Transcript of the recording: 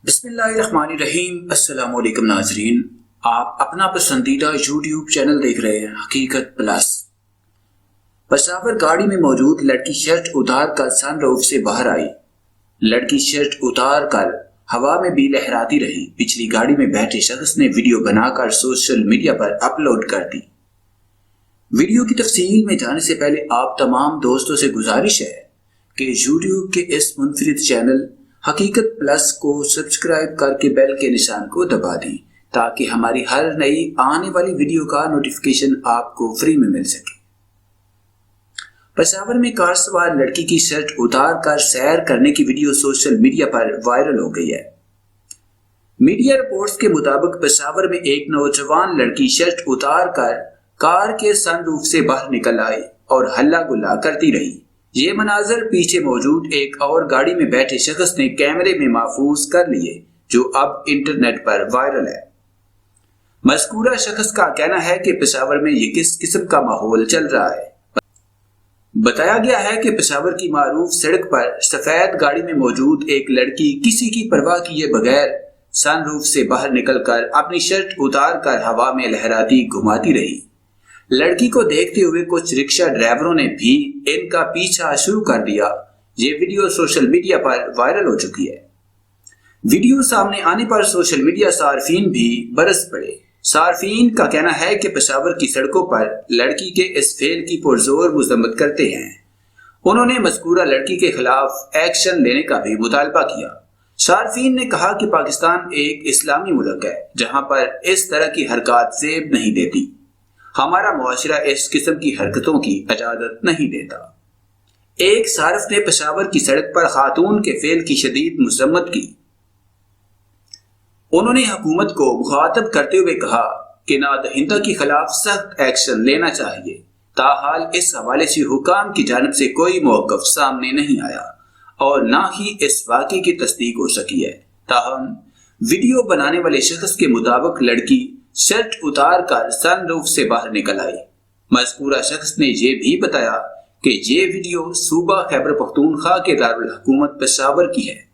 بسم اللہ الرحمن الرحیم۔ السلام علیکم ناظرین، آپ اپنا پسندیدہ یوٹیوب چینل دیکھ رہے ہیں حقیقت پلس۔ پشاور گاڑی میں موجود لڑکی شرٹ اتار کر سن روف سے باہر آئی۔ لڑکی شرٹ اتار کر ہوا میں بھی لہراتی رہی۔ پچھلی گاڑی میں بیٹھے شخص نے ویڈیو بنا کر سوشل میڈیا پر اپلوڈ کر دی۔ ویڈیو کی تفصیل میں جانے سے پہلے آپ تمام دوستوں سے گزارش ہے کہ یوٹیوب کے اس منفرد چینل حقیقت پلس کو سبسکرائب کر کے بیل کے نشان کو دبا دیں تاکہ ہماری ہر نئی آنے والی ویڈیو کا نوٹیفیکیشن آپ کو فری میں مل سکے۔ پشاور میں کار سوار لڑکی کی شرٹ اتار کر سیر کرنے کی ویڈیو سوشل میڈیا پر وائرل ہو گئی ہے۔ میڈیا رپورٹس کے مطابق پشاور میں ایک نوجوان لڑکی شرٹ اتار کر کار کے سن روف سے باہر نکل آئی اور ہلا گلا کرتی رہی۔ یہ مناظر پیچھے موجود ایک اور گاڑی میں بیٹھے شخص نے کیمرے میں محفوظ کر لیے، جو اب انٹرنیٹ پر وائرل ہے۔ مذکورہ شخص کا کہنا ہے کہ پشاور میں یہ کس قسم کا ماحول چل رہا ہے۔ بتایا گیا ہے کہ پشاور کی معروف سڑک پر سفید گاڑی میں موجود ایک لڑکی کسی کی پرواہ کیے بغیر سن روف سے باہر نکل کر اپنی شرٹ اتار کر ہوا میں لہراتی گھماتی رہی۔ لڑکی کو دیکھتے ہوئے کچھ رکشہ ڈرائیوروں نے بھی ان کا پیچھا شروع کر دیا۔ یہ ویڈیو سوشل میڈیا پر وائرل ہو چکی ہے۔ ویڈیو سامنے آنے پر سوشل میڈیا صارفین بھی برس پڑے۔ صارفین کا کہنا ہے کہ پشاور کی سڑکوں پر لڑکی کے اس فعل کی پرزور مذمت کرتے ہیں۔ انہوں نے مذکورہ لڑکی کے خلاف ایکشن لینے کا بھی مطالبہ کیا۔ صارفین نے کہا کہ پاکستان ایک اسلامی ملک ہے جہاں پر اس طرح کی حرکات زیب نہیں دیتی۔ ہمارا معاشرہ اس قسم کی حرکتوں کی اجازت نہیں دیتا۔ ایک صارف نے پشاور کی سڑک پر خاتون کے فعل کی شدید مذمت کی۔ انہوں نے حکومت کو مخاطب کرتے ہوئے کہا کہ نادہندہ کے خلاف سخت ایکشن لینا چاہیے۔ تاحال اس حوالے سے حکام کی جانب سے کوئی موقف سامنے نہیں آیا اور نہ ہی اس واقعے کی تصدیق ہو سکی ہے۔ تاہم ویڈیو بنانے والے شخص کے مطابق لڑکی شرٹ اتار کر سن روف سے باہر نکل آئی۔ مذکورہ شخص نے یہ بھی بتایا کہ یہ ویڈیو صوبہ خیبر پختونخوا کے دارالحکومت پشاور کی ہے۔